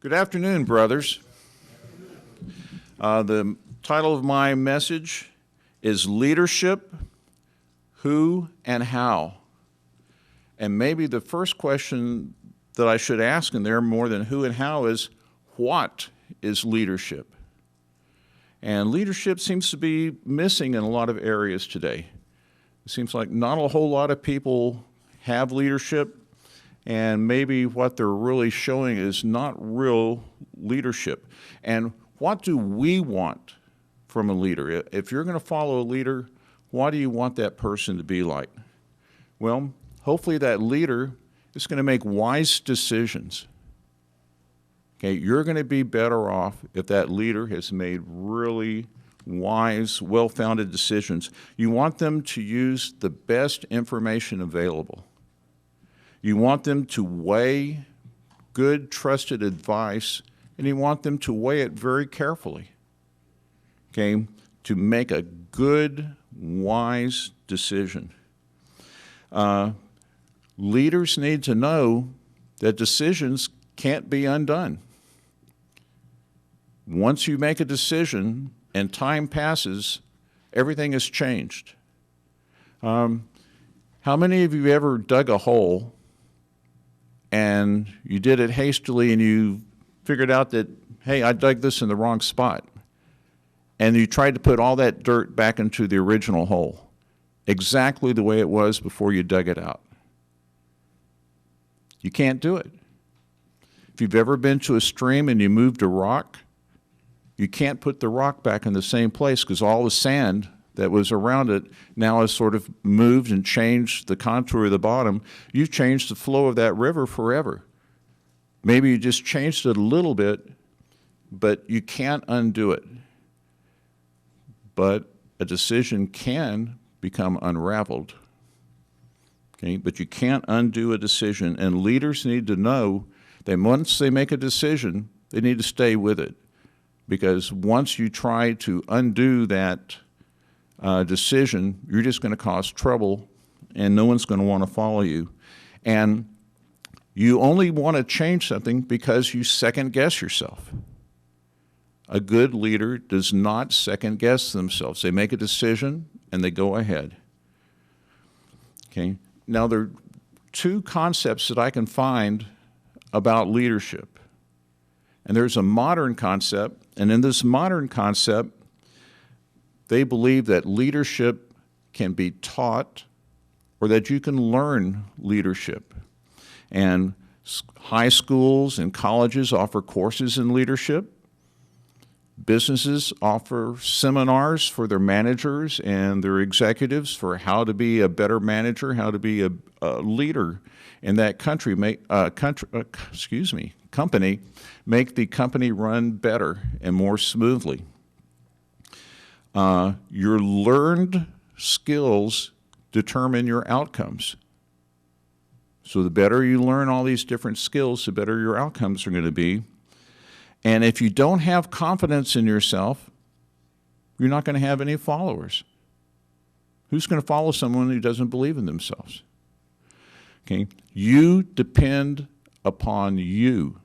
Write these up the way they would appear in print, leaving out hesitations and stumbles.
Good afternoon, brothers. The title of my message is Leadership, Who and How. And maybe the first question that I should ask in there more than who and how is, what is leadership? And leadership seems to be missing in a lot of areas today. It seems like not a whole lot of people have leadership, and maybe what they're really showing is not real leadership. And what do we want from a leader? If you're going to follow a leader, what do you want that person to be like? Well, hopefully that leader is going to make wise decisions. Okay, you're going to be better off if that leader has made really wise, well-founded decisions. You want them to use the best information available. You want them to weigh good, trusted advice, and you want them to weigh it very carefully, okay, to make a good, wise decision. Leaders need to know that decisions can't be undone. Once you make a decision and time passes, everything has changed. How many of you ever dug a hole and you did it hastily and you figured out that, hey, I dug this in the wrong spot, and you tried to put all that dirt back into the original hole, exactly the way it was before you dug it out? You can't do it. If you've ever been to a stream and you moved a rock, you can't put the rock back in the same place because all the sand that was around it now has sort of moved and changed the contour of the bottom. You've changed the flow of that river forever. Maybe you just changed it a little bit, but you can't undo it. But a decision can become unraveled. Okay? But you can't undo a decision, and leaders need to know that once they make a decision, they need to stay with it. Because once you try to undo that decision, you're just going to cause trouble, and no one's going to want to follow you. And you only want to change something because you second-guess yourself. A good leader does not second-guess themselves. They make a decision, and they go ahead. Okay? Now, there are two concepts that I can find about leadership. And there's a modern concept, and in this modern concept, they believe that leadership can be taught or that you can learn leadership. And high schools and colleges offer courses in leadership. Businesses offer seminars for their managers and their executives for how to be a better manager, how to be a leader in that company, make the company run better and more smoothly. Your learned skills determine your outcomes. So the better you learn all these different skills, the better your outcomes are going to be. And if you don't have confidence in yourself, you're not going to have any followers. Who's going to follow someone who doesn't believe in themselves? Okay? You depend upon you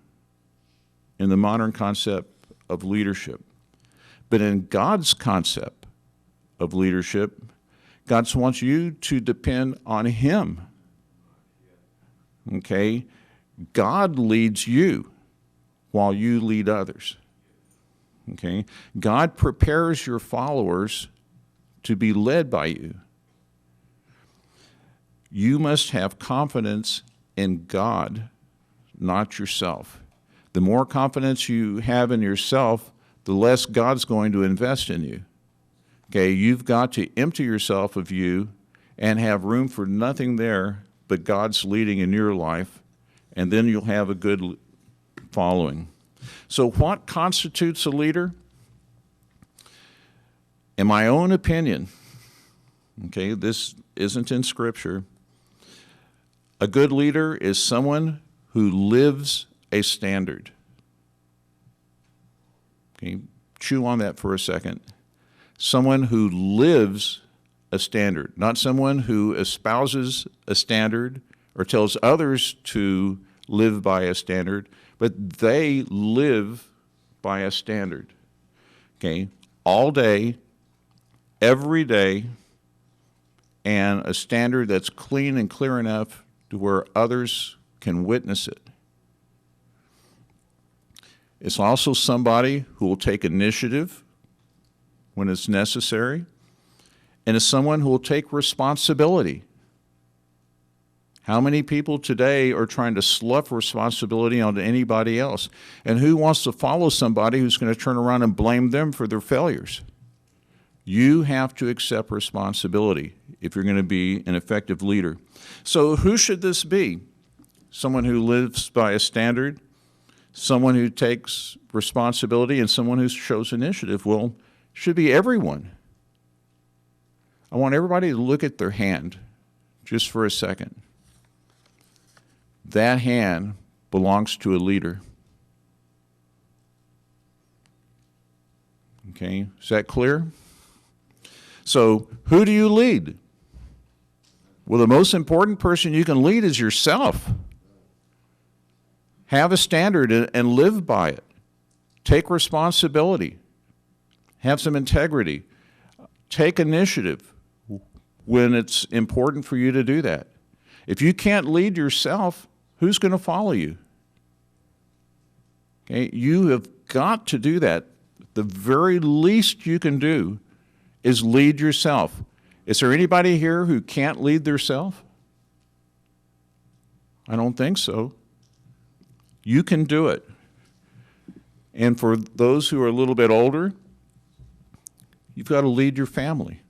in the modern concept of leadership. But in God's concept of leadership, God wants you to depend on Him. Okay? God leads you while you lead others. Okay? God prepares your followers to be led by you. You must have confidence in God, not yourself. The more confidence you have in yourself, the less God's going to invest in you. Okay, you've got to empty yourself of you and have room for nothing there but God's leading in your life, and then you'll have a good following. So what constitutes a leader? In my own opinion, okay, this isn't in Scripture, a good leader is someone who lives a standard. Okay, chew on that for a second. Someone who lives a standard, not someone who espouses a standard or tells others to live by a standard, but they live by a standard, okay? All day, every day, and a standard that's clean and clear enough to where others can witness it. It's also somebody who will take initiative when it's necessary, and it's someone who will take responsibility. How many people today are trying to slough responsibility onto anybody else? And who wants to follow somebody who's going to turn around and blame them for their failures? You have to accept responsibility if you're going to be an effective leader. So who should this be? Someone who lives by a standard, someone who takes responsibility, and someone who shows initiative. Well, it should be everyone. I want everybody to look at their hand just for a second. That hand belongs to a leader. Okay, is that clear? So, who do you lead? Well, the most important person you can lead is yourself. Have a standard and live by it. Take responsibility. Have some integrity. Take initiative when it's important for you to do that. If you can't lead yourself, who's going to follow you? Okay, you have got to do that. The very least you can do is lead yourself. Is there anybody here who can't lead themselves? I don't think so. You can do it. And for those who are a little bit older, you've got to lead your family.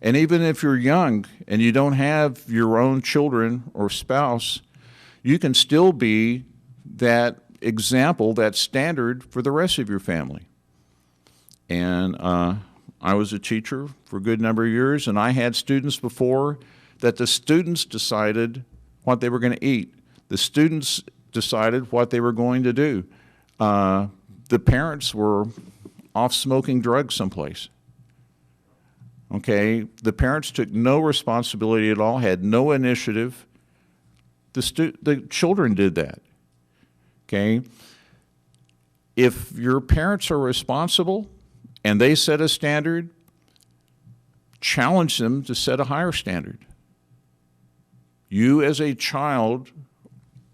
And even if you're young and you don't have your own children or spouse, you can still be that example, that standard for the rest of your family. And I was a teacher for a good number of years, and I had students before that the students decided what they were going to eat. The students decided what they were going to do. The parents were off smoking drugs someplace. Okay, the parents took no responsibility at all, had no initiative. The children did that. Okay, if your parents are responsible and they set a standard, challenge them to set a higher standard. You as a child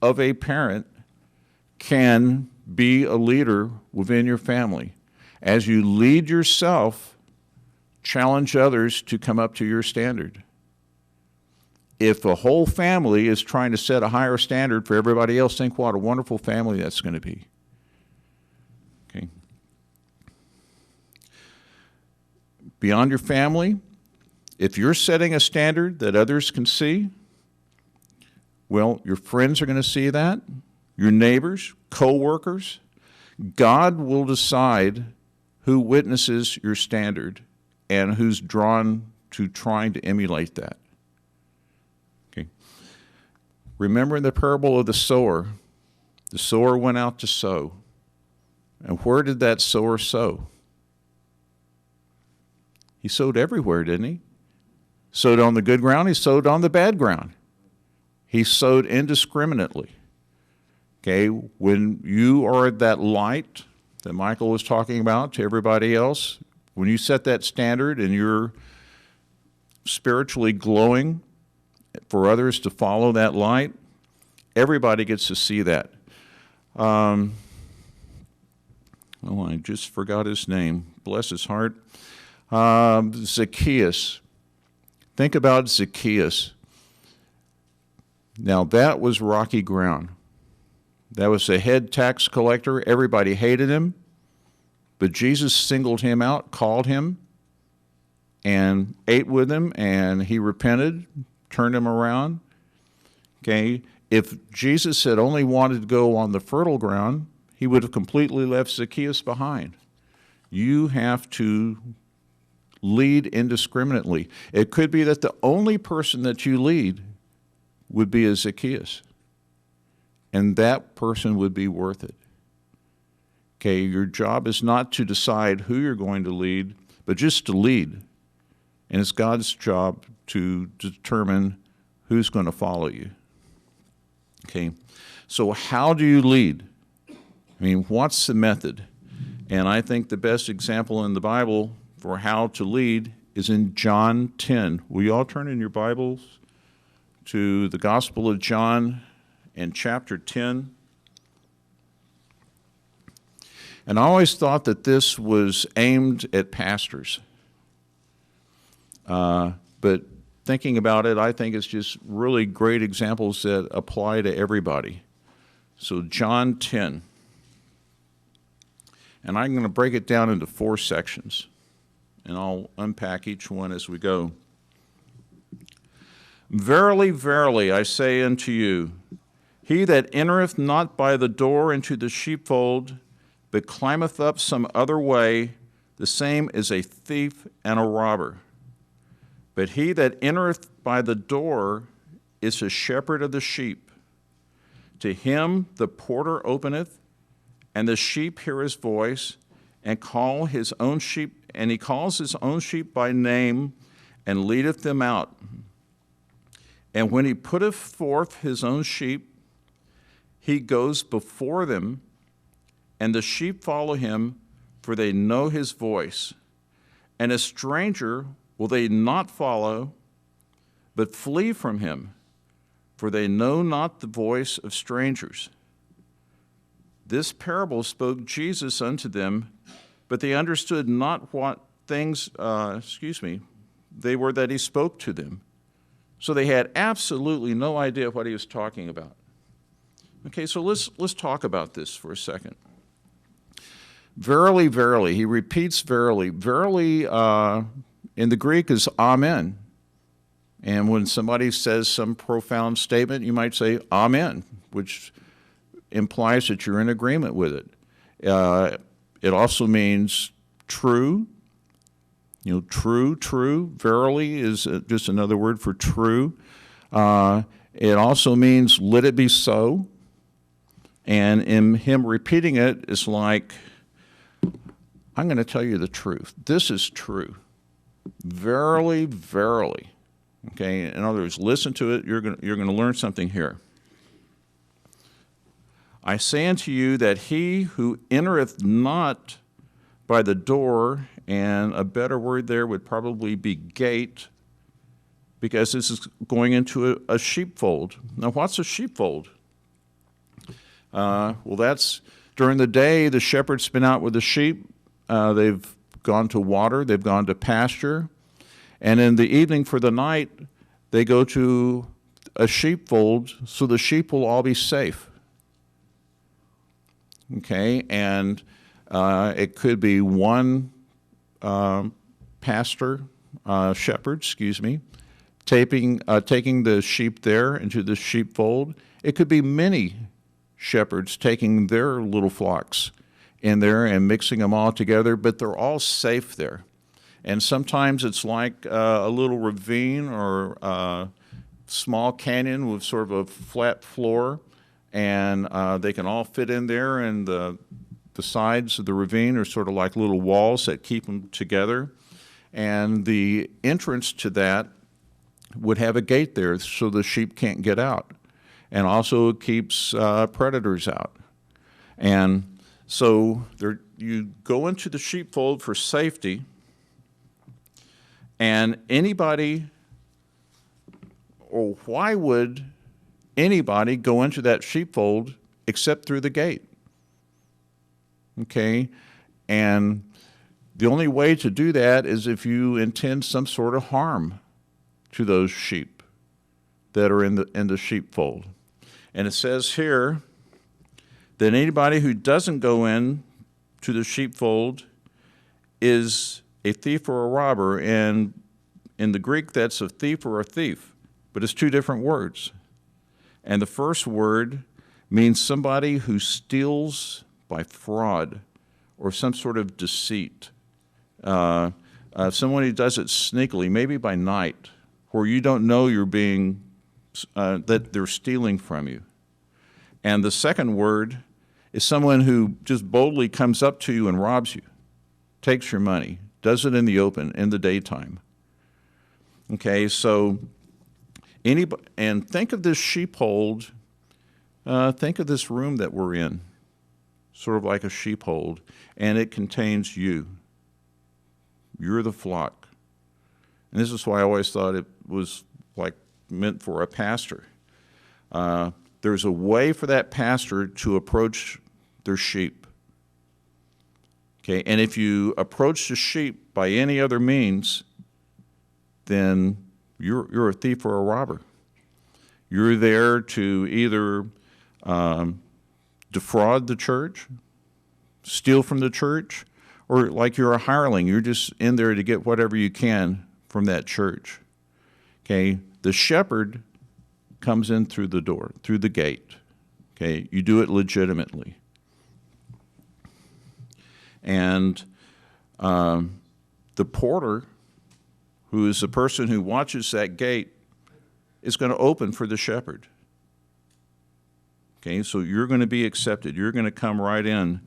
of a parent can be a leader within your family. As you lead yourself, challenge others to come up to your standard. If the whole family is trying to set a higher standard for everybody else, think what a wonderful family that's going to be. Okay. Beyond your family, if you're setting a standard that others can see, well, your friends are going to see that, your neighbors, co-workers. God will decide who witnesses your standard and who's drawn to trying to emulate that. Okay. Remember the parable of the sower. The sower went out to sow. And where did that sower sow? He sowed everywhere, didn't he? Sowed on the good ground, he sowed on the bad ground. He sowed indiscriminately. Okay, when you are that light that Michael was talking about to everybody else, when you set that standard and you're spiritually glowing for others to follow that light, everybody gets to see that. Oh, I just forgot his name. Bless his heart. Zacchaeus. Think about Zacchaeus. Now that was rocky ground. That was a head tax collector. Everybody hated him. But Jesus singled him out, called him, and ate with him, and he repented, turned him around. Okay, if Jesus had only wanted to go on the fertile ground, he would have completely left Zacchaeus behind. You have to lead indiscriminately. It could be that the only person that you lead would be a Zacchaeus, and that person would be worth it. Okay, your job is not to decide who you're going to lead, but just to lead. And it's God's job to determine who's going to follow you. Okay, so how do you lead? I mean, what's the method? And I think the best example in the Bible for how to lead is in John 10. Will you all turn in your Bibles to the Gospel of John and chapter 10? And I always thought that this was aimed at pastors. But thinking about it, I think it's just really great examples that apply to everybody. So John 10. And I'm going to break it down into 4 sections. And I'll unpack each one as we go. Verily, verily, I say unto you, he that entereth not by the door into the sheepfold, but climbeth up some other way, the same is a thief and a robber. But he that entereth by the door is a shepherd of the sheep. To him the porter openeth, and the sheep hear his voice, and call his own sheep, and he calls his own sheep by name, and leadeth them out. And when he putteth forth his own sheep, he goes before them, and the sheep follow him, for they know his voice. And a stranger will they not follow, but flee from him, for they know not the voice of strangers. This parable spoke Jesus unto them, but they understood not what things, they were that he spoke to them. So they had absolutely no idea what he was talking about. Okay, so let's talk about this for a second. Verily, verily, he repeats verily. Verily in the Greek is amen. And when somebody says some profound statement, you might say amen, which implies that you're in agreement with it. It also means true. You know, true. Verily is just another word for true. It also means let it be so. And in him repeating it, it's like, I'm going to tell you the truth. This is true. Verily, verily. Okay, in other words, listen to it. You're going to learn something here. I say unto you that he who entereth not by the door, and a better word there would probably be gate, because this is going into a sheepfold. Now, what's a sheepfold? Well, that's during the day, the shepherd's been out with the sheep. They've gone to water, they've gone to pasture. And in the evening for the night, they go to a sheepfold so the sheep will all be safe. Okay, and it could be one shepherd, taking the sheep there into the sheepfold. It could be many shepherds taking their little flocks in there and mixing them all together, but they're all safe there. And sometimes it's like a little ravine or a small canyon with sort of a flat floor, and they can all fit in there, and the sides of the ravine are sort of like little walls that keep them together. And the entrance to that would have a gate there so the sheep can't get out. And also it keeps predators out. And so you go into the sheepfold for safety, and anybody, or why would anybody go into that sheepfold except through the gate? Okay, and the only way to do that is if you intend some sort of harm to those sheep that are in the sheepfold. And it says here that anybody who doesn't go in to the sheepfold is a thief or a robber. And in the Greek, that's a thief or a thief, but it's 2 different words. And the first word means somebody who steals by fraud or some sort of deceit. Someone who does it sneakily, maybe by night, where you don't know you're being, that they're stealing from you. And the second word is someone who just boldly comes up to you and robs you, takes your money, does it in the open, in the daytime. Okay, so anybody, and think of this sheepfold Think of this room that we're in, sort of like a sheepfold, and it contains you. You're the flock. And this is why I always thought it was like meant for a pastor. There's a way for that pastor to approach their sheep. Okay, and if you approach the sheep by any other means, then you're a thief or a robber. You're there to either defraud the church, steal from the church, or like you're a hireling. You're just in there to get whatever you can from that church. Okay, the shepherd comes in through the door, through the gate. Okay, you do it legitimately. And the porter, who is the person who watches that gate, is going to open for the shepherd. Okay, so you're going to be accepted. You're going to come right in.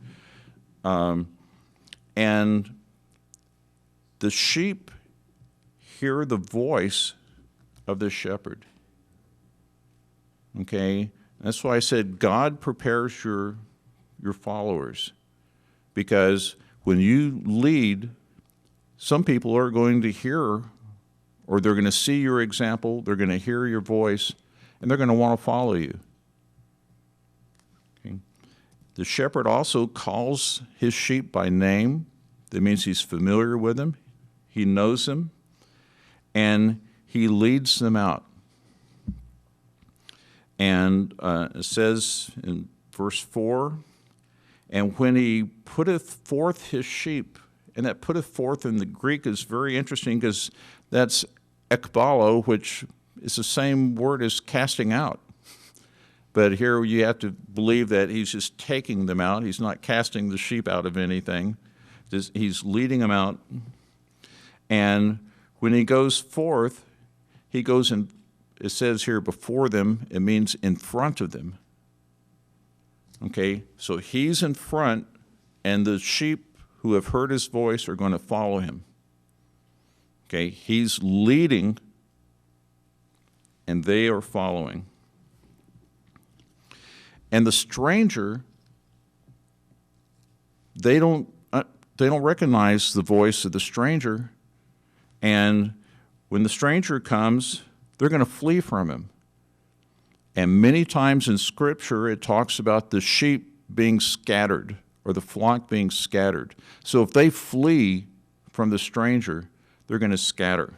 And the sheep hear the voice of the shepherd. Okay, that's why I said God prepares your followers. Because when you lead, some people are going to hear, or they're going to see your example, they're going to hear your voice, and they're going to want to follow you. Okay. The shepherd also calls his sheep by name. That means he's familiar with them, he knows them, and he leads them out. And it says in verse 4, and when he putteth forth his sheep, and that putteth forth in the Greek is very interesting because that's ekbalo, which is the same word as casting out. But here you have to believe that he's just taking them out. He's not casting the sheep out of anything. He's leading them out. And when he goes forth, he goes in, it says here before them, it means in front of them. Okay, so he's in front, and the sheep who have heard his voice are going to follow him. Okay, he's leading, and they are following. And the stranger, they don't recognize the voice of the stranger, and when the stranger comes, they're going to flee from him. And many times in Scripture, it talks about the sheep being scattered or the flock being scattered. So if they flee from the stranger, they're going to scatter.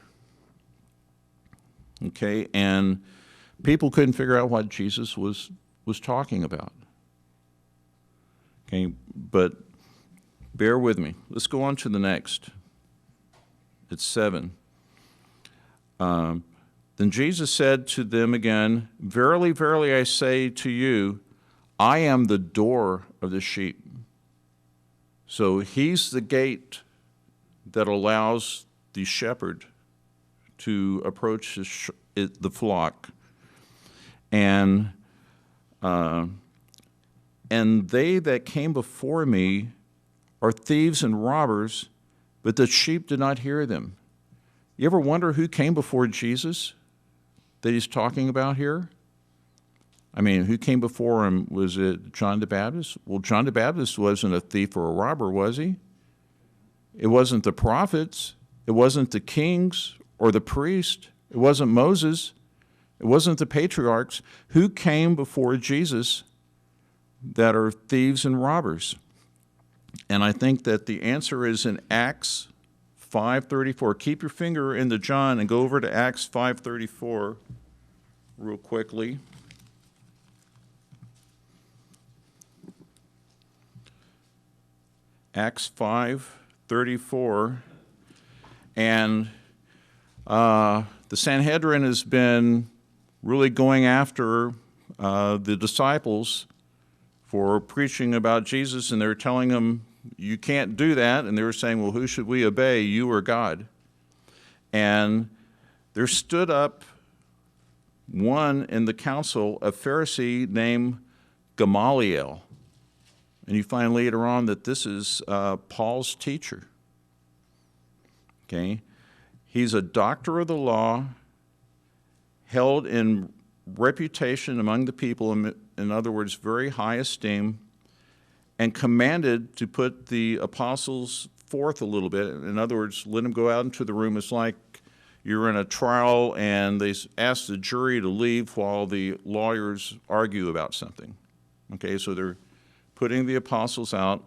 Okay, and people couldn't figure out what Jesus was talking about. Okay, but bear with me. Let's go on to the next. It's 7. Then Jesus said to them again, verily, verily, I say to you, I am the door of the sheep. So he's the gate that allows the shepherd to approach the flock. And they that came before me are thieves and robbers, but the sheep did not hear them. You ever wonder who came before Jesus that he's talking about here? I mean, who came before him? Was it John the Baptist? Well, John the Baptist wasn't a thief or a robber, was he? It wasn't the prophets. It wasn't the kings or the priest. It wasn't Moses. It wasn't the patriarchs. Who came before Jesus that are thieves and robbers? And I think that the answer is in Acts 5:34. Keep your finger in the John and go over to Acts 5:34 real quickly. Acts 5:34. And the Sanhedrin has been really going after the disciples for preaching about Jesus, and they're telling them, you can't do that. And they were saying, well, who should we obey, you or God? And there stood up one in the council, a Pharisee named Gamaliel. And you find later on that this is Paul's teacher. Okay? He's a doctor of the law, held in reputation among the people, in other words, very high esteem, and commanded to put the apostles forth a little bit. In other words, let them go out into the room. It's like you're in a trial and they ask the jury to leave while the lawyers argue about something. Okay, so they're putting the apostles out.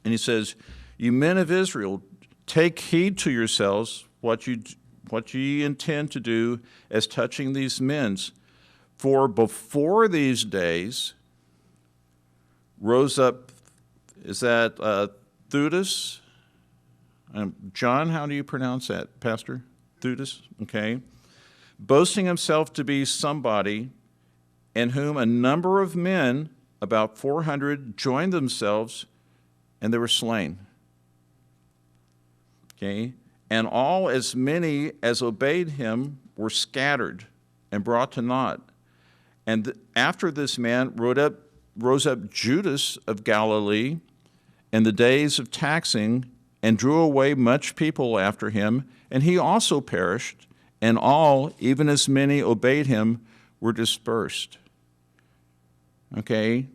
And he says, "You men of Israel, take heed to yourselves what ye intend to do as touching these men. For before these days rose up," is that Theudas? John, how do you pronounce that, Pastor? Theudas? Okay. "Boasting himself to be somebody, in whom a number of men, about 400, joined themselves, and they were slain." Okay. "And all as many as obeyed him were scattered and brought to naught. And after this man rose up Judas of Galilee in the days of taxing, and drew away much people after him, and he also perished, and all, even as many obeyed him, were dispersed." Okay,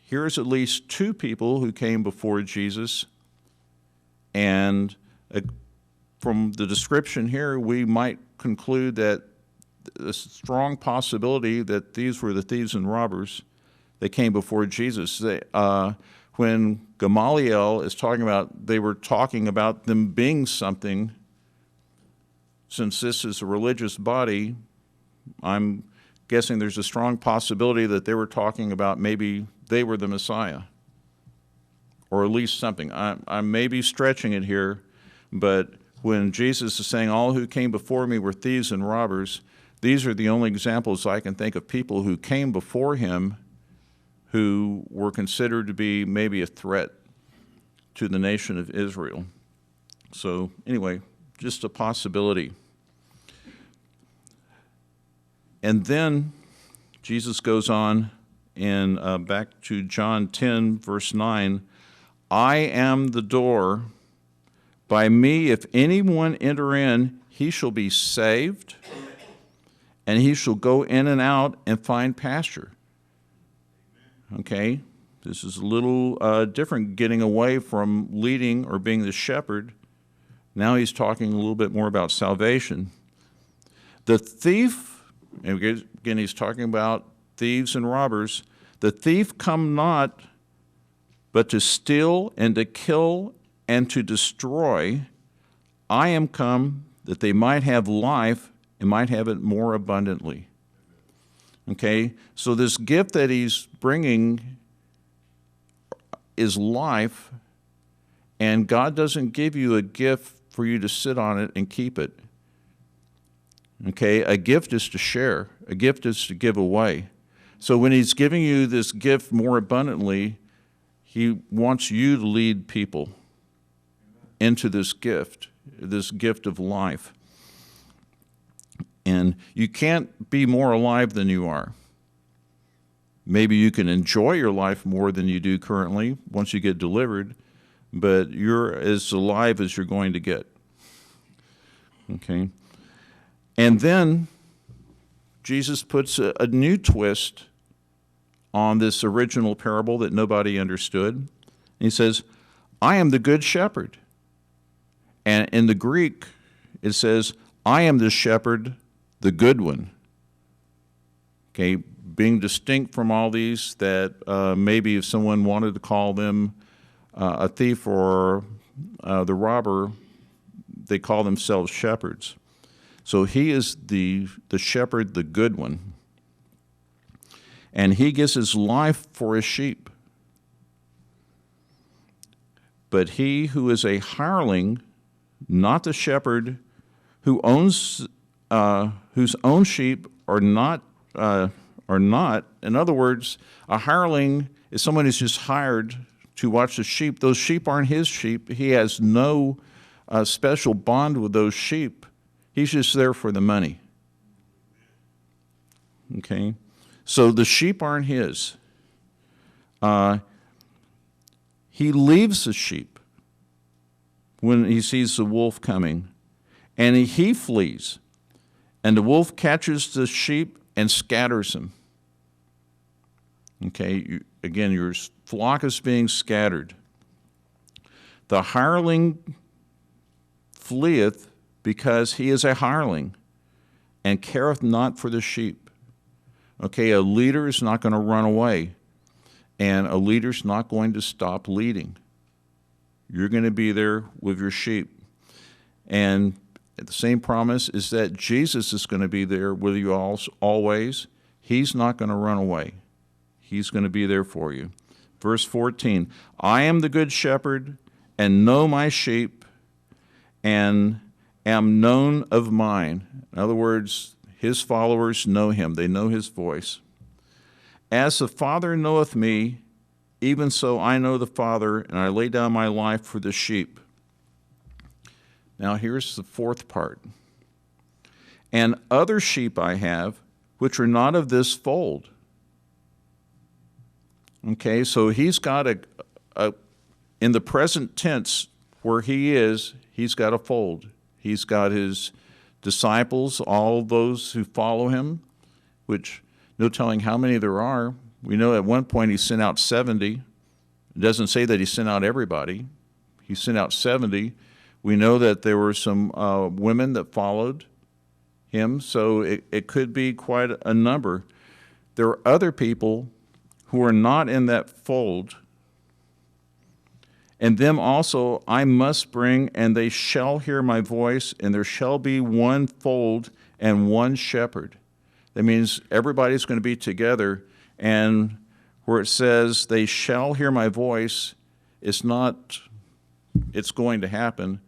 here's at least two people who came before Jesus, and from the description here, we might conclude that a strong possibility that these were the thieves and robbers that came before Jesus. When Gamaliel is talking about, they were talking about them being something, since this is a religious body, I'm guessing there's a strong possibility that they were talking about maybe they were the Messiah, or at least something. I may be stretching it here, but when Jesus is saying, "All who came before me were thieves and robbers," these are the only examples I can think of people who came before him who were considered to be maybe a threat to the nation of Israel. So anyway, just a possibility. And then Jesus goes on in back to John 10, verse 9, "I am the door. By me, if anyone enter in, he shall be saved, and he shall go in and out and find pasture." Okay, this is a little different, getting away from leading or being the shepherd. Now he's talking a little bit more about salvation. The thief, and again he's talking about thieves and robbers, "The thief come not but to steal and to kill and to destroy. I am come that they might have life and might have it more abundantly." Okay, so this gift that he's bringing is life, and God doesn't give you a gift for you to sit on it and keep it. Okay, a gift is to share. A gift is to give away. So when he's giving you this gift more abundantly, he wants you to lead people into this gift of life. And you can't be more alive than you are. Maybe you can enjoy your life more than you do currently once you get delivered, but you're as alive as you're going to get. Okay? And then Jesus puts a new twist on this original parable that nobody understood. He says, "I am the good shepherd." And in the Greek, it says, "I am the shepherd, the good one." Okay, being distinct from all these that maybe if someone wanted to call them a thief or the robber, they call themselves shepherds. So he is the shepherd, the good one. And he gives his life for his sheep. But he who is a hireling, not the shepherd, who owns whose own sheep are not. In other words, a hireling is someone who's just hired to watch the sheep. Those sheep aren't his sheep. He has no special bond with those sheep. He's just there for the money. Okay? So the sheep aren't his. He leaves the sheep when he sees the wolf coming, and he flees. And the wolf catches the sheep and scatters them. Okay, again, your flock is being scattered. The hireling fleeth because he is a hireling, and careth not for the sheep. Okay, a leader is not going to run away, and a leader's not going to stop leading. You're going to be there with your sheep. And the same promise is that Jesus is going to be there with you all always. He's not going to run away. He's going to be there for you. Verse 14, I am the good shepherd, and know my sheep, and am known of mine. In other words, his followers know him. They know his voice. As the Father knoweth me, even so I know the Father, and I lay down my life for the sheep. Now here's the fourth part. And other sheep I have, which are not of this fold. Okay, so he's got in the present tense where he is, he's got a fold. He's got his disciples, all those who follow him, which no telling how many there are. We know at one point he sent out 70. It doesn't say that he sent out everybody. He sent out 70. We know that there were some women that followed him, so it could be quite a number. There are other people who are not in that fold, and them also I must bring, and they shall hear my voice, and there shall be one fold and one shepherd. That means everybody's going to be together, and where it says they shall hear my voice, it's not it's going to happen.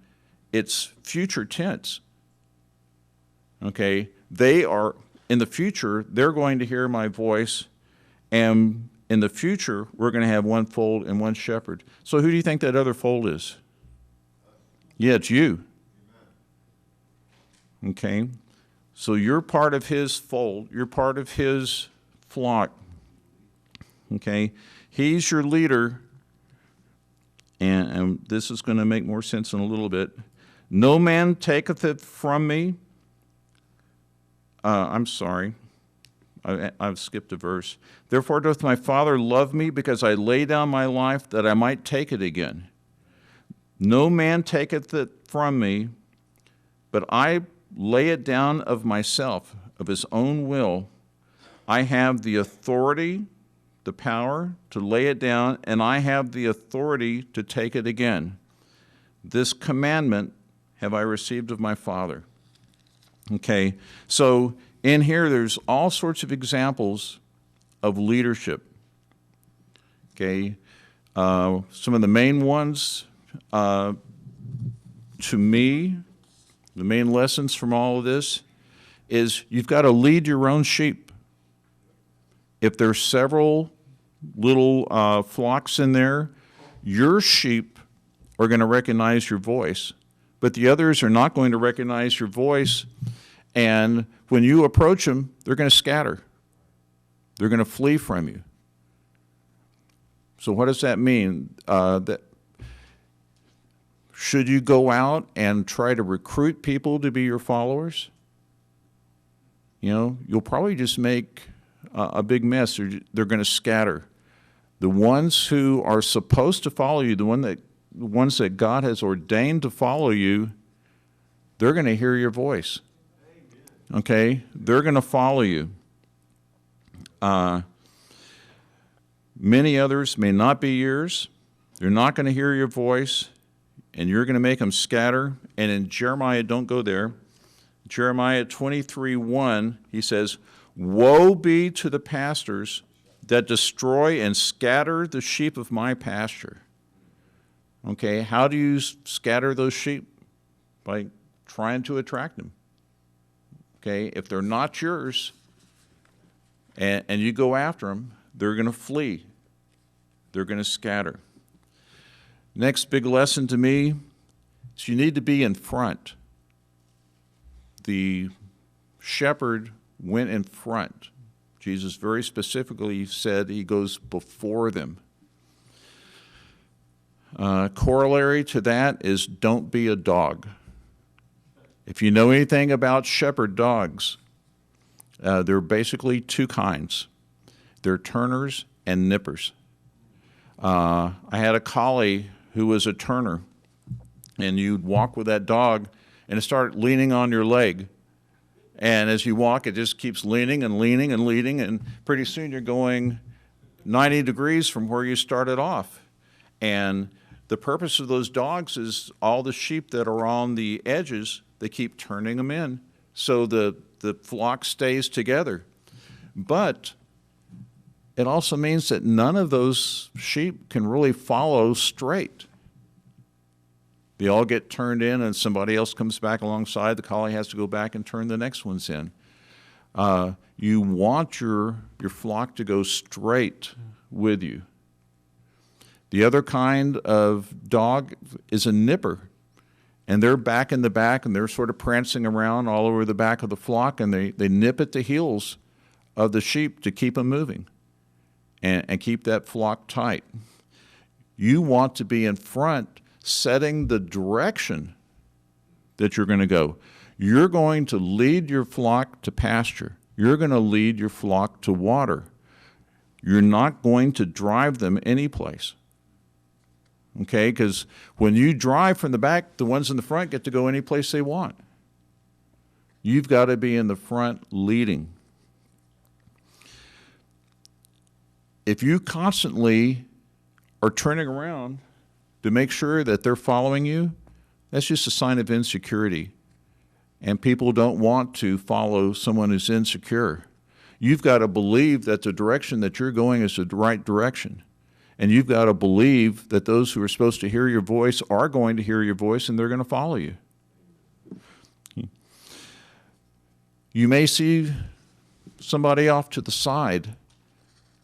It's future tense. Okay? They are, in the future, they're going to hear my voice, and in the future, we're going to have one fold and one shepherd. So who do you think that other fold is? Yeah, it's you. Okay? So you're part of his fold. You're part of his flock. Okay? He's your leader, and this is going to make more sense in a little bit. No man taketh it from me. I'm sorry. I've skipped a verse. Therefore doth my Father love me, because I lay down my life that I might take it again. No man taketh it from me, but I lay it down of myself, of his own will. I have the authority, the power to lay it down, and I have the authority to take it again. This commandment have I received of my Father. Okay, so in here there's all sorts of examples of leadership. Okay, some of the main ones, to me, the main lessons from all of this is you've got to lead your own sheep. If there's several little flocks in there, your sheep are going to recognize your voice, but the others are not going to recognize your voice, and when you approach them, they're going to scatter. They're going to flee from you. So what does that mean? That should you go out and try to recruit people to be your followers? You know, you'll probably just make a big mess. They're going to scatter. The ones who are supposed to follow you, the ones that God has ordained to follow you, they're going to hear your voice. Okay? They're going to follow you. Many others may not be yours. They're not going to hear your voice, and you're going to make them scatter. And in Jeremiah, don't go there, Jeremiah 23:1, he says, woe be to the pastors that destroy and scatter the sheep of my pasture. Okay, how do you scatter those sheep? By trying to attract them. Okay, if they're not yours and you go after them, they're going to flee. They're going to scatter. Next big lesson to me is you need to be in front. The shepherd went in front. Jesus very specifically said he goes before them. Corollary to that is don't be a dog. If you know anything about shepherd dogs, there are basically two kinds. They're turners and nippers. I had a collie who was a turner, and you'd walk with that dog, and it started leaning on your leg. And as you walk, it just keeps leaning and leaning and leaning, and pretty soon you're going 90 degrees from where you started off. And the purpose of those dogs is all the sheep that are on the edges, they keep turning them in so the flock stays together. But it also means that none of those sheep can really follow straight. They all get turned in, and somebody else comes back alongside. The collie has to go back and turn the next ones in. You want your flock to go straight with you. The other kind of dog is a nipper, and they're back in the back, and they're sort of prancing around all over the back of the flock, and they nip at the heels of the sheep to keep them moving and keep that flock tight. You want to be in front, setting the direction that you're going to go. You're going to lead your flock to pasture. You're going to lead your flock to water. You're not going to drive them anyplace. Okay, because when you drive from the back, the ones in the front get to go any place they want. You've got to be in the front leading. If you constantly are turning around to make sure that they're following you, that's just a sign of insecurity. And people don't want to follow someone who's insecure. You've got to believe that the direction that you're going is the right direction. And you've got to believe that those who are supposed to hear your voice are going to hear your voice, and they're going to follow you. You may see somebody off to the side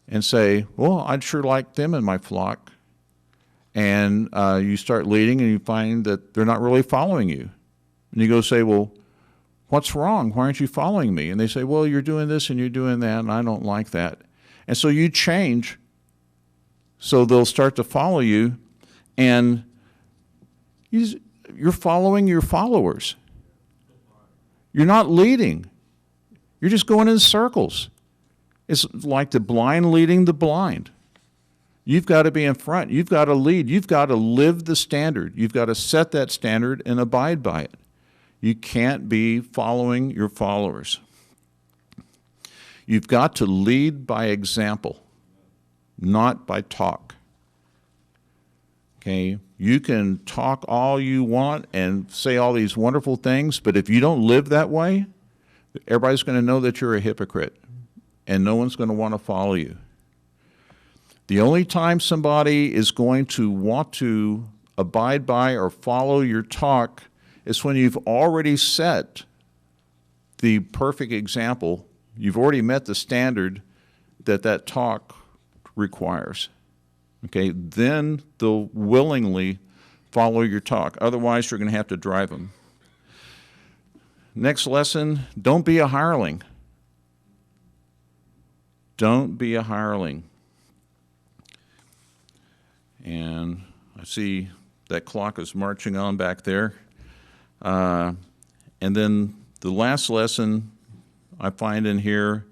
and say, well, I'd sure like them in my flock. And you start leading, and you find that they're not really following you. And you go say, well, what's wrong? Why aren't you following me? And they say, well, you're doing this and you're doing that, and I don't like that. And so you change, so they'll start to follow you, and you're following your followers. You're not leading. You're just going in circles. It's like the blind leading the blind. You've got to be in front. You've got to lead. You've got to live the standard. You've got to set that standard and abide by it. You can't be following your followers. You've got to lead by example, not by talk. Okay? You can talk all you want and say all these wonderful things, but if you don't live that way, everybody's going to know that you're a hypocrite, and no one's going to want to follow you. The only time somebody is going to want to abide by or follow your talk is when you've already set the perfect example. You've already met the standard that talk requires. Okay, then they'll willingly follow your talk. Otherwise, you're going to have to drive them. Next lesson, don't be a hireling. Don't be a hireling. And I see that clock is marching on back there. And then the last lesson I find in here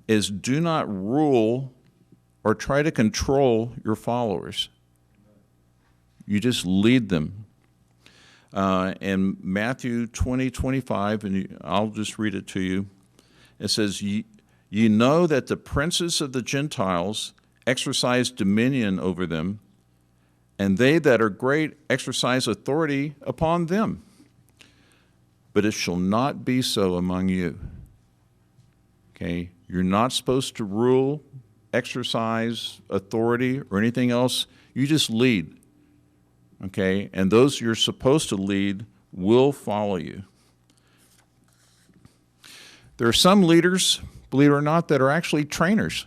is do not rule or try to control your followers. You just lead them. In Matthew 20:25, and I'll just read it to you, it says, ye know that the princes of the Gentiles exercise dominion over them, and they that are great exercise authority upon them. But it shall not be so among you. Okay? You're not supposed to rule, exercise authority, or anything else. You just lead. Okay? And those you're supposed to lead will follow you. There are some leaders, believe it or not, that are actually trainers.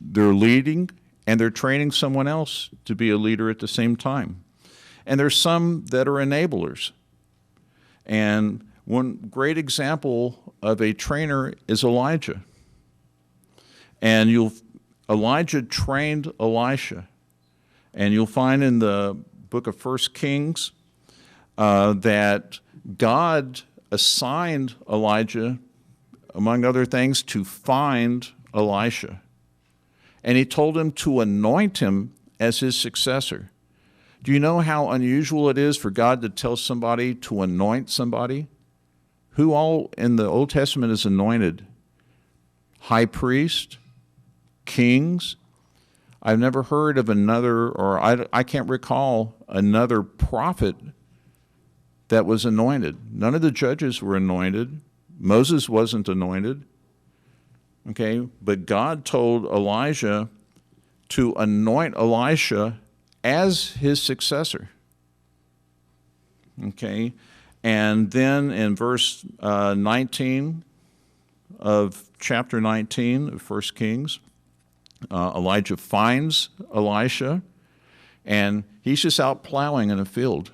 They're leading and they're training someone else to be a leader at the same time. And there's some that are enablers. And one great example of a trainer is Elijah. And Elijah trained Elisha. And you'll find in the book of 1 Kings that God assigned Elijah, among other things, to find Elisha. And he told him to anoint him as his successor. Do you know how unusual it is for God to tell somebody to anoint somebody? Who all in the Old Testament is anointed? High priest, kings. I've never heard of another, or I can't recall another prophet that was anointed. None of the judges were anointed. Moses wasn't anointed. Okay, but God told Elijah to anoint Elisha as his successor. Okay, and then in verse 19 of chapter 19 of 1 Kings, Elijah finds Elisha, and he's just out plowing in a field.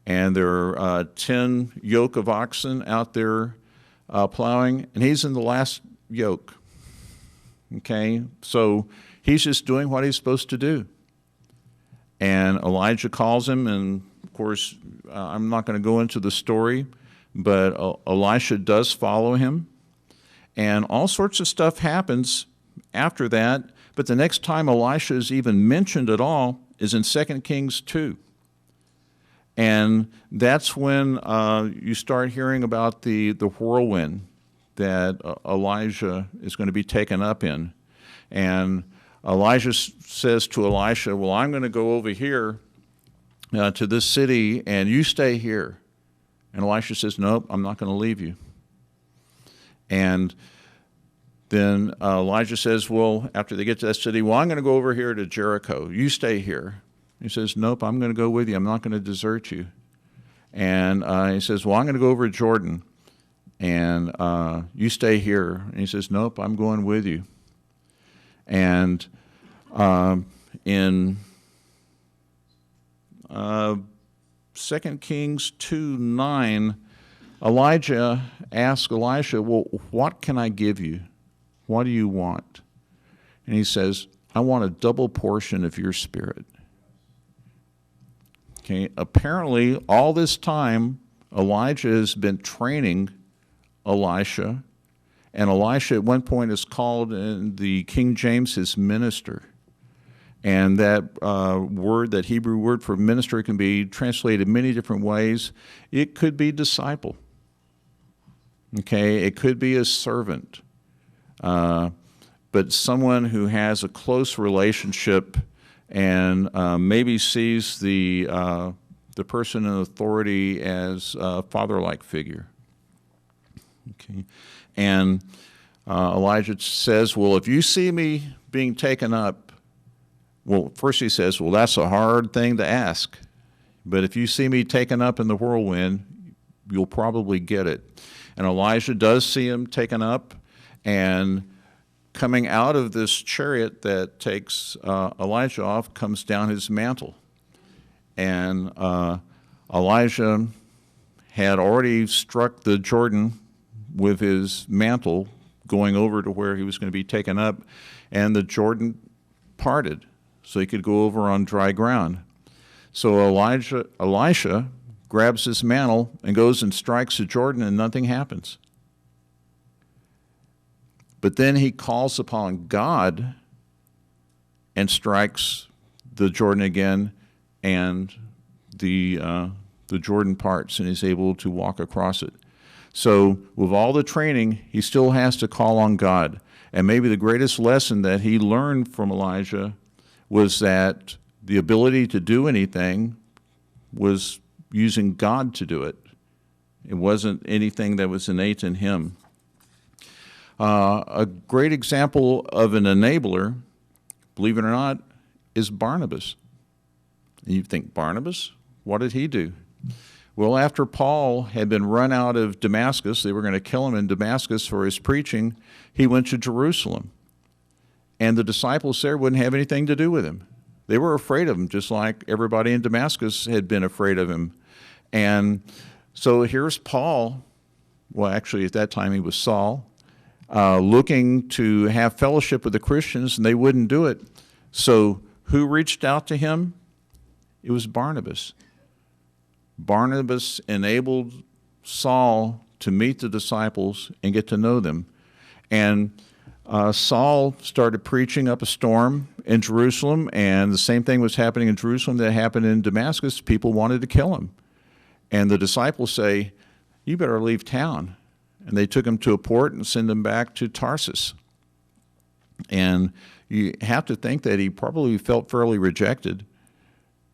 And there are 10 yoke of oxen out there plowing, and he's in the last yoke. Okay, so he's just doing what he's supposed to do. And Elijah calls him, and of course, I'm not going to go into the story, but Elisha does follow him. And all sorts of stuff happens after that, but the next time Elisha is even mentioned at all is in 2 Kings 2. And that's when you start hearing about the whirlwind that Elijah is going to be taken up in. And Elijah says to Elisha, well, I'm going to go over here to this city, and you stay here. And Elisha says, nope, I'm not going to leave you. And then Elijah says, well, after they get to that city, well, I'm going to go over here to Jericho. You stay here. He says, nope, I'm going to go with you. I'm not going to desert you. And he says, well, I'm going to go over to Jordan, and you stay here. And he says, nope, I'm going with you. And in 2 Kings 2:9, Elijah asked Elisha, well, what can I give you? What do you want? And he says, I want a double portion of your spirit. Okay, apparently all this time Elijah has been training Elisha, and Elisha at one point is called in the King James his minister. And that word, that Hebrew word for minister, can be translated many different ways. It could be disciple. Okay, it could be a servant. But someone who has a close relationship and maybe sees the person in authority as a father-like figure. Okay, and Elijah says, well, if you see me being taken up, well, first he says, well, that's a hard thing to ask, but if you see me taken up in the whirlwind, you'll probably get it. And Elijah does see him taken up, and coming out of this chariot that takes Elijah off comes down his mantle. And Elijah had already struck the Jordan with his mantle, going over to where he was going to be taken up, and the Jordan parted so he could go over on dry ground. So Elisha grabs his mantle and goes and strikes the Jordan, and nothing happens. But then he calls upon God and strikes the Jordan again, and the Jordan parts, and he's able to walk across it. So with all the training, he still has to call on God. And maybe the greatest lesson that he learned from Elijah was that the ability to do anything was using God to do it. It wasn't anything that was innate in him. A great example of an enabler, believe it or not, is Barnabas. And you think, Barnabas? What did he do? Well, after Paul had been run out of Damascus, they were going to kill him in Damascus for his preaching, he went to Jerusalem. And the disciples there wouldn't have anything to do with him. They were afraid of him, just like everybody in Damascus had been afraid of him. And so here's Paul, well, actually at that time he was Saul, looking to have fellowship with the Christians, and they wouldn't do it. So who reached out to him? It was Barnabas. Barnabas enabled Saul to meet the disciples and get to know them. And Saul started preaching up a storm in Jerusalem, and the same thing was happening in Jerusalem that happened in Damascus. People wanted to kill him. And the disciples say, you better leave town. And they took him to a port and sent him back to Tarsus. And you have to think that he probably felt fairly rejected,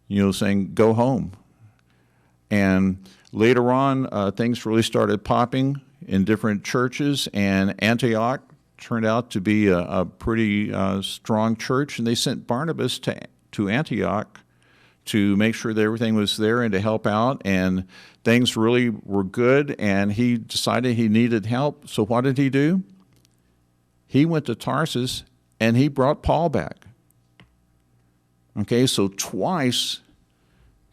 saying, go home. And later on, things really started popping in different churches, and Antioch turned out to be a pretty strong church, and they sent Barnabas to Antioch to make sure that everything was there and to help out, and things really were good, and he decided he needed help. So what did he do? He went to Tarsus, and he brought Paul back. Okay, so twice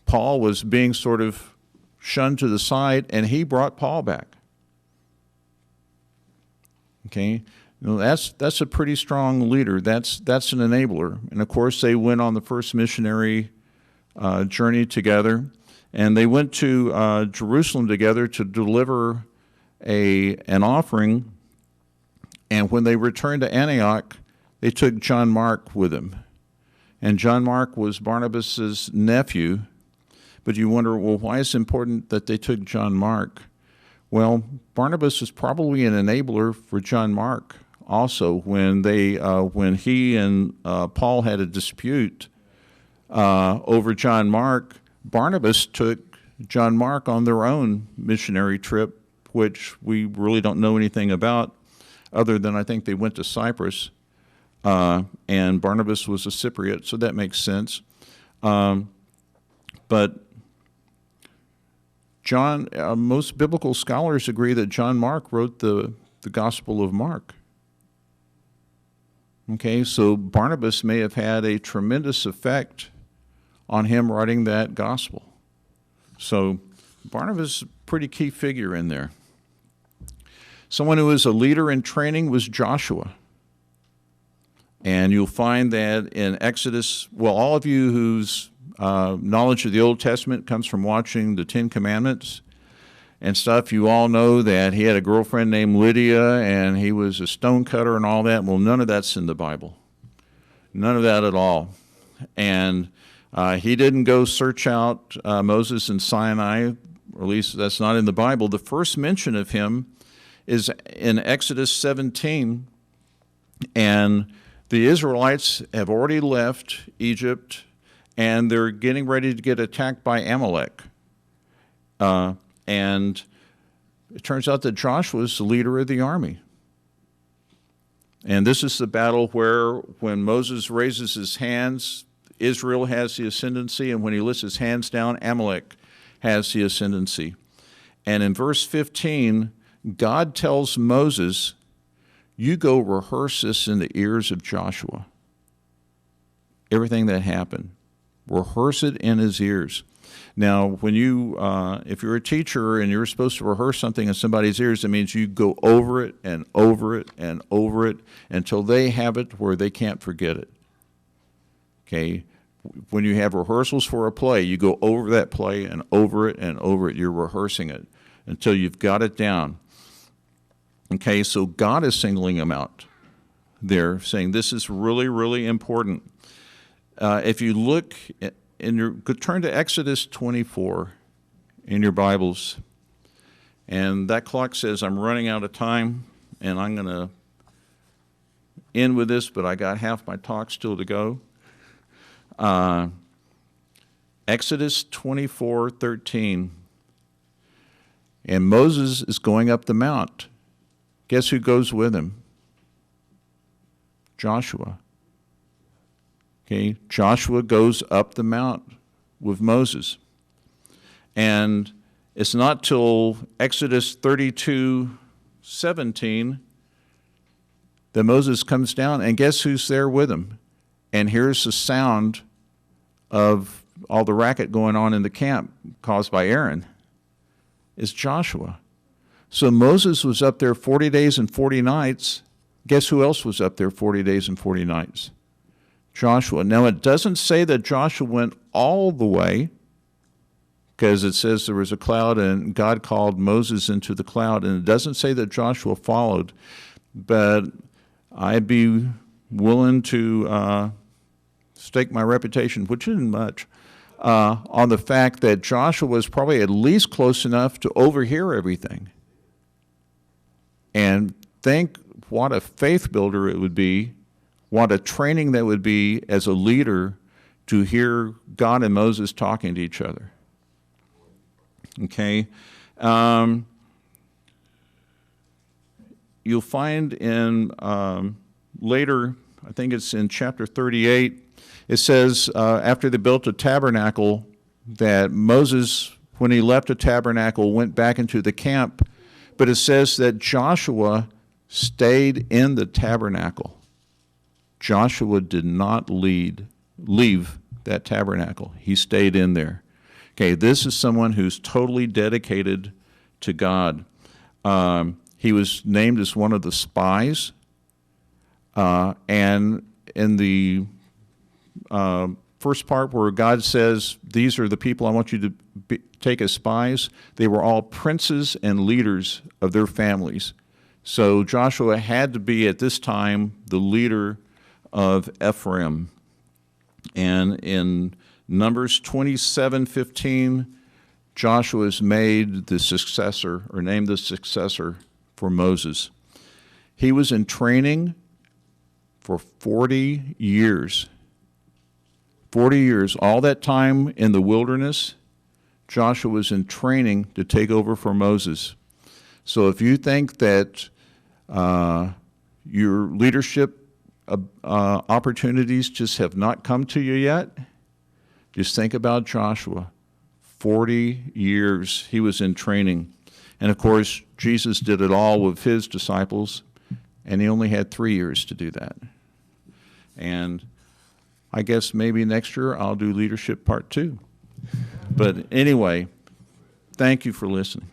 Paul was being sort of shunned to the side, and he brought Paul back. Okay, that's a pretty strong leader. That's an enabler. And of course, they went on the first missionary journey together, and they went to Jerusalem together to deliver an offering. And when they returned to Antioch, they took John Mark with them. And John Mark was Barnabas's nephew. But you wonder, well, why is it important that they took John Mark? Well, Barnabas was probably an enabler for John Mark also. When he and Paul had a dispute over John Mark, Barnabas took John Mark on their own missionary trip, which we really don't know anything about, other than I think they went to Cyprus, and Barnabas was a Cypriot, so that makes sense. But most biblical scholars agree that John Mark wrote the Gospel of Mark. Okay, so Barnabas may have had a tremendous effect on him writing that gospel. So Barnabas is a pretty key figure in there. Someone who was a leader in training was Joshua. And you'll find that in Exodus, well, all of you whose knowledge of the Old Testament comes from watching the Ten Commandments and stuff, you all know that he had a girlfriend named Lydia, and he was a stonecutter and all that. Well, none of that's in the Bible. None of that at all. And he didn't go search out Moses and Sinai, or at least that's not in the Bible. The first mention of him is in Exodus 17, and the Israelites have already left Egypt, and they're getting ready to get attacked by Amalek. And it turns out that Joshua is the leader of the army. And this is the battle where when Moses raises his hands, Israel has the ascendancy, and when he lifts his hands down, Amalek has the ascendancy. And in verse 15, God tells Moses, you go rehearse this in the ears of Joshua. Everything that happened. Rehearse it in his ears. Now, when if you're a teacher and you're supposed to rehearse something in somebody's ears, it means you go over it and over it and over it until they have it where they can't forget it. Okay? When you have rehearsals for a play, you go over that play and over it and over it. You're rehearsing it until you've got it down. Okay, so God is singling them out there, saying this is really, really important. If you look, turn to Exodus 24 in your Bibles, and that clock says I'm running out of time, and I'm going to end with this, but I got half my talk still to go. Exodus 24:13, and Moses is going up the mount. Guess who goes with him? Joshua. Okay, Joshua goes up the mount with Moses. And it's not till Exodus 32:17 that Moses comes down, and guess who's there with him? And here's the sound of all the racket going on in the camp caused by Aaron. It's Joshua. So Moses was up there 40 days and 40 nights. Guess who else was up there 40 days and 40 nights? Joshua. Now, it doesn't say that Joshua went all the way because it says there was a cloud and God called Moses into the cloud. And it doesn't say that Joshua followed, but I'd be willing to stake my reputation, which isn't much, on the fact that Joshua was probably at least close enough to overhear everything. And think what a faith builder it would be, what a training that would be as a leader to hear God and Moses talking to each other. Okay? You'll find in later, I think it's in chapter 38, it says after they built a tabernacle that Moses, when he left the tabernacle, went back into the camp, but it says that Joshua stayed in the tabernacle. Joshua did not leave that tabernacle. He stayed in there. Okay, this is someone who's totally dedicated to God. He was named as one of the spies, and in the first part where God says, these are the people I want you to take as spies, they were all princes and leaders of their families. So Joshua had to be at this time the leader of Ephraim. And in Numbers 27:15, Joshua is made the successor, or named the successor for Moses. He was in training for 40 years. 40 years, all that time in the wilderness, Joshua was in training to take over for Moses. So if you think that your leadership opportunities just have not come to you yet, just think about Joshua. 40 years he was in training. And of course, Jesus did it all with his disciples, and he only had 3 years to do that. And I guess maybe next year I'll do leadership part 2. But anyway, thank you for listening.